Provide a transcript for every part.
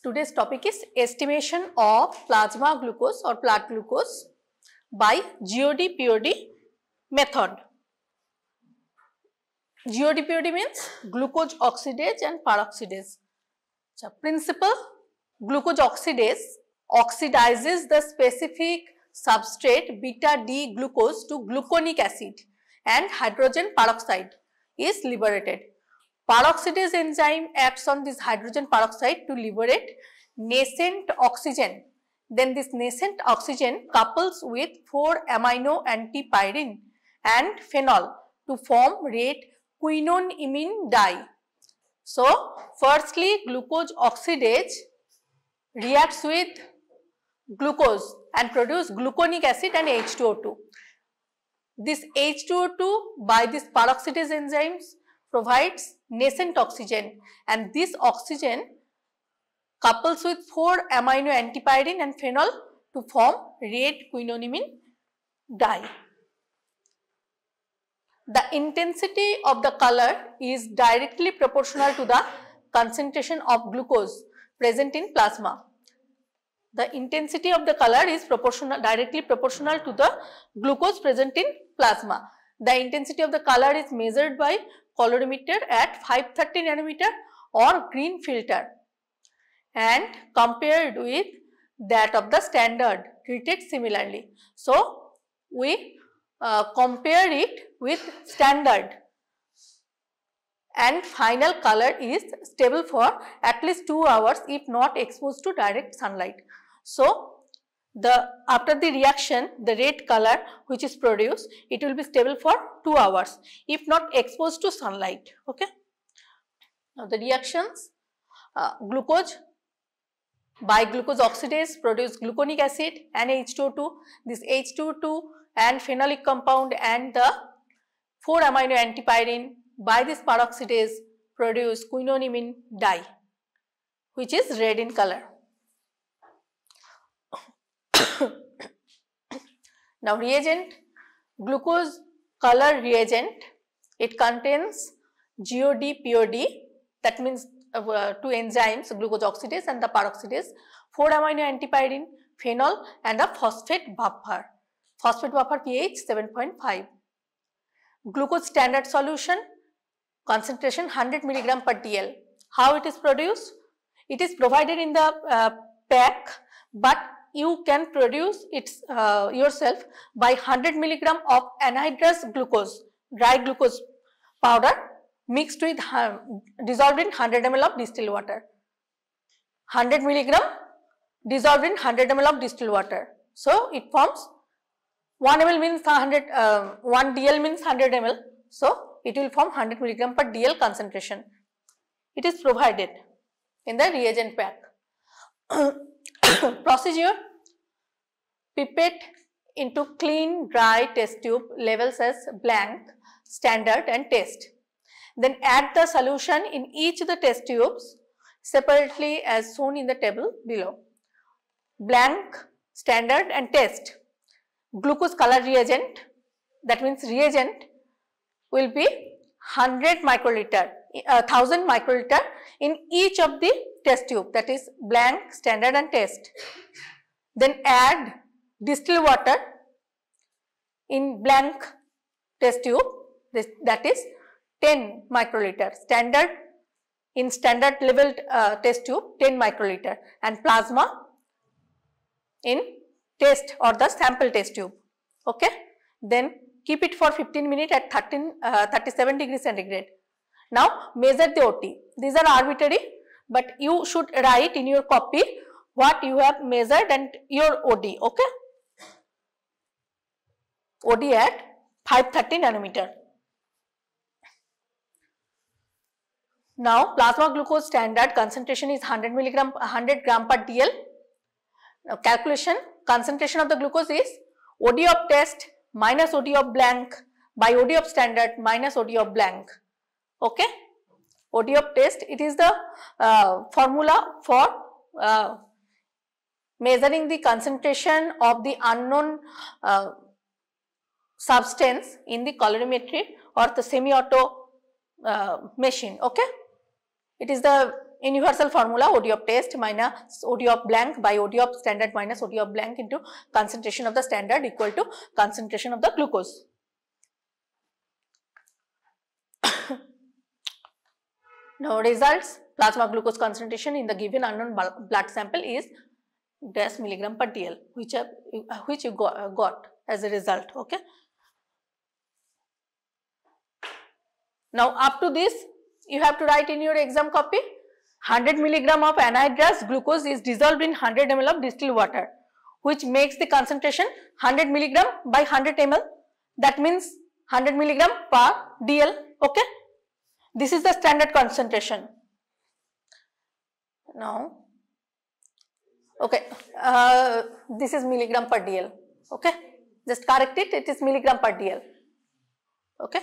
Today's topic is estimation of plasma glucose or blood glucose by GOD-POD method. GOD-POD means glucose oxidase and peroxidase. So, principle: glucose oxidase oxidizes the specific substrate beta D glucose to gluconic acid and hydrogen peroxide is liberated. Peroxidase enzyme acts on this hydrogen peroxide to liberate nascent oxygen. Then this nascent oxygen couples with 4-amino antipyrine and phenol to form red quinoimine dye. So, firstly glucose oxidase reacts with glucose and produce gluconic acid and H2O2. This H2O2 by this peroxidase enzymes provides nascent oxygen, and this oxygen couples with 4-amino antipyrine and phenol to form red quinoimine dye. The intensity of the color is directly proportional to the concentration of glucose present in plasma. The intensity of the color is directly proportional to the glucose present in plasma. The intensity of the color is measured by colorimeter at 530 nanometer or green filter and compared with that of the standard treated similarly. So, we compare it with standard, and final color is stable for at least 2 hours if not exposed to direct sunlight. So, after the reaction, the red color which is produced, it will be stable for 2 hours if not exposed to sunlight. Okay. Now, the reactions: glucose by glucose oxidase produce gluconic acid and H2O2. This H2O2 and phenolic compound and the 4-amino antipyrine by this peroxidase produce quinoimine dye, which is red in color. Now, reagent: glucose color reagent. It contains GOD-POD, that means two enzymes, glucose oxidase and the peroxidase, 4-amino antipyrine, phenol and a phosphate buffer. Phosphate buffer pH 7.5. Glucose standard solution, concentration 100 mg per dl. How it is produced? It is provided in the pack, but you can produce it yourself by 100 mg of anhydrous glucose, dry glucose powder mixed with dissolved in 100 ml of distilled water. 100 mg dissolved in 100 ml of distilled water. So, it forms 1 ml means 100, 1 dl means 100 ml. So, it will form 100 mg per dl concentration. It is provided in the reagent pack. Procedure: pipette into clean dry test tube, labels as blank, standard and test. Then add the solution in each of the test tubes separately as shown in the table below. Blank, standard and test. Glucose color reagent, that means reagent will be 100 microliter, 1000 microliter in each of the test tube, that is blank, standard and test. Then add distilled water in blank test tube, that is 10 microliter, standard in standard level test tube 10 microliter, and plasma in test or the sample test tube. Okay. Then keep it for 15 minutes at 37 degrees centigrade. Now, measure the OT. These are arbitrary, but you should write in your copy what you have measured and your OD. Okay. OD at 530 nanometer. Now, plasma glucose standard concentration is 100 gram per dl. Now, calculation: concentration of the glucose is OD of test minus OD of blank by OD of standard minus OD of blank. Okay. OD of test, it is the formula for measuring the concentration of the unknown substance in the colorimetry or the semi-auto machine. Okay. It is the universal formula OD of test minus OD of blank by OD of standard minus OD of blank into concentration of the standard equal to concentration of the glucose. Now results, plasma glucose concentration in the given unknown blood sample is dash milligram per dl, which you got as a result. Okay. Now up to this you have to write in your exam copy, 100 milligram of anhydrous glucose is dissolved in 100 ml of distilled water, which makes the concentration 100 milligram by 100 ml. That means 100 milligram per dl. Okay. This is the standard concentration. Now, okay, this is milligram per dl. Okay, just correct it. It is milligram per dl. Okay.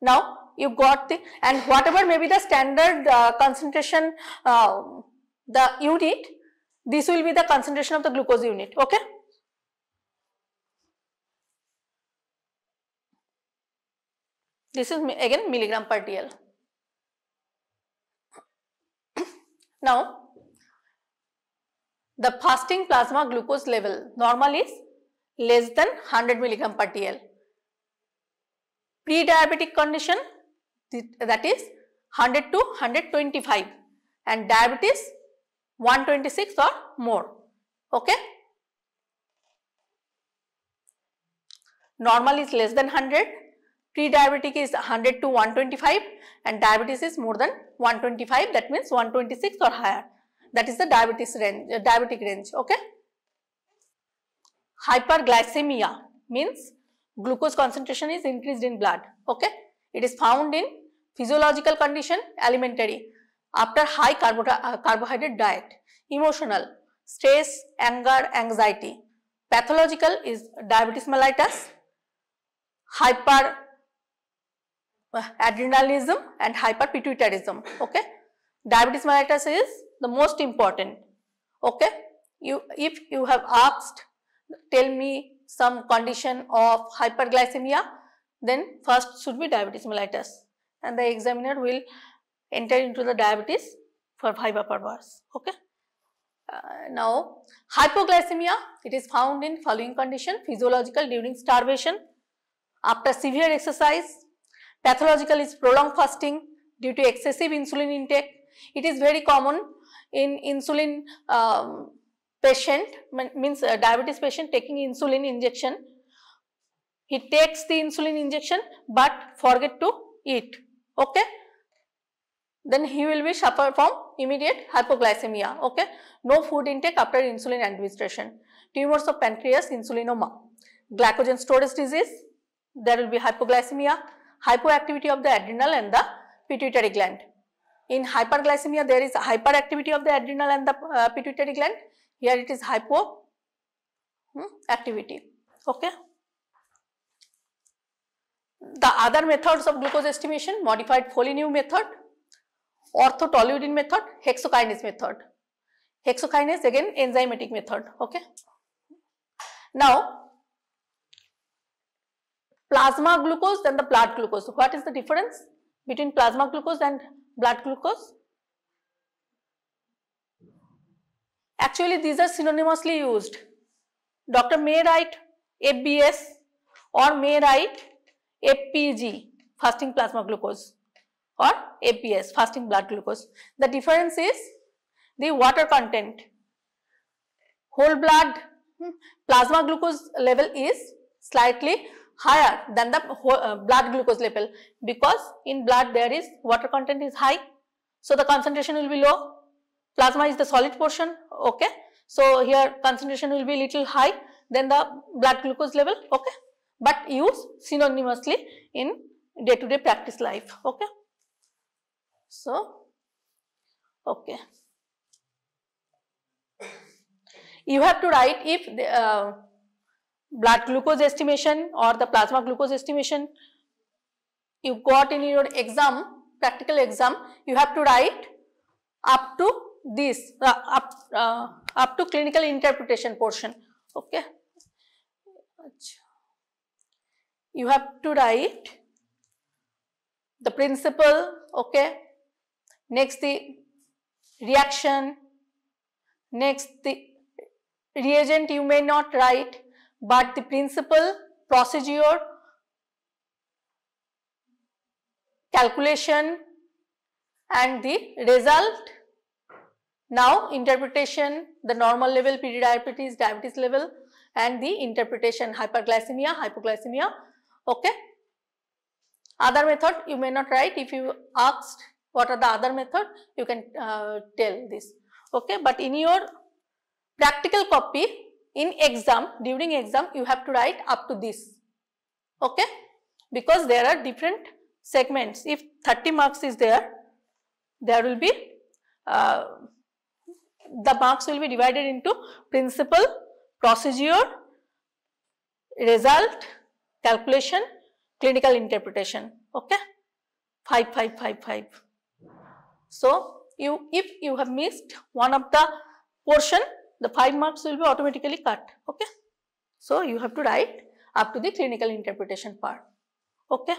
Now you got the, and whatever may be the standard concentration, the unit, this will be the concentration of the glucose unit. Okay. This is again milligram per dl. Now, the fasting plasma glucose level normal is less than 100 milligram per dl. Pre-diabetic condition, that is 100 to 125, and diabetes 126 or more. Okay. Normal is less than 100, pre-diabetic is 100 to 125, and diabetes is more than 125, that means 126 or higher. That is the diabetes range, diabetic range. Okay. Hyperglycemia means glucose concentration is increased in blood. Okay. It is found in physiological condition, alimentary, after high carbohydrate diet, emotional, stress, anger, anxiety. Pathological is diabetes mellitus, hyperadrenalism and hyperpituitarism. Okay. Diabetes mellitus is the most important. Okay. If you have asked, tell me some condition of hyperglycemia, then first should be diabetes mellitus, and the examiner will enter into the diabetes for 5 upper bars. Okay. Now hypoglycemia, it is found in following condition: physiological during starvation, after severe exercise. Pathological is prolonged fasting due to excessive insulin intake. It is very common in insulin patient, means diabetes patient taking insulin injection. He takes the insulin injection but forget to eat. Okay. Then he will be suffer from immediate hypoglycemia. Okay. No food intake after insulin administration. Tumors of pancreas, insulinoma. Glycogen storage disease, there will be hypoglycemia. Hypoactivity of the adrenal and the pituitary gland. In hyperglycemia, there is hyperactivity of the adrenal and the pituitary gland. Here it is hypoactivity. Okay. The other methods of glucose estimation: modified Foligno method, orthotoluidine method, hexokinase method. Hexokinase again enzymatic method. Okay. Now, plasma glucose and the blood glucose. What is the difference between plasma glucose and blood glucose? Actually, these are synonymously used. Doctor may write FBS or may write FPG, fasting plasma glucose, or FBS, fasting blood glucose. The difference is the water content. Whole blood plasma glucose level is slightly higher than the blood glucose level, because in blood there is water content is high, so the concentration will be low. Plasma is the solid portion. Okay. So here concentration will be little high than the blood glucose level. Okay. But used synonymously in day-to-day practice life. Okay. So, okay. You have to write if the blood glucose estimation or the plasma glucose estimation you got in your exam, practical exam, you have to write up to this, up to clinical interpretation portion. Okay. You have to write the principle. Okay. Next the reaction. Next, the reagent you may not write, but the principle, procedure, calculation and the result. Now interpretation, the normal level, pre-diabetes, diabetes level, and the interpretation, hyperglycemia, hypoglycemia. Okay. Other method you may not write. If you asked what are the other method, you can tell this. Okay. But in your practical copy, in exam, during exam, you have to write up to this. Okay. Because there are different segments. If 30 marks is there, there will be the marks will be divided into principle, procedure, result, calculation, clinical interpretation. Okay, 5, 5, 5, 5. So if you have missed one of the portion, the 5 marks will be automatically cut. Okay, so you have to write up to the clinical interpretation part. Okay.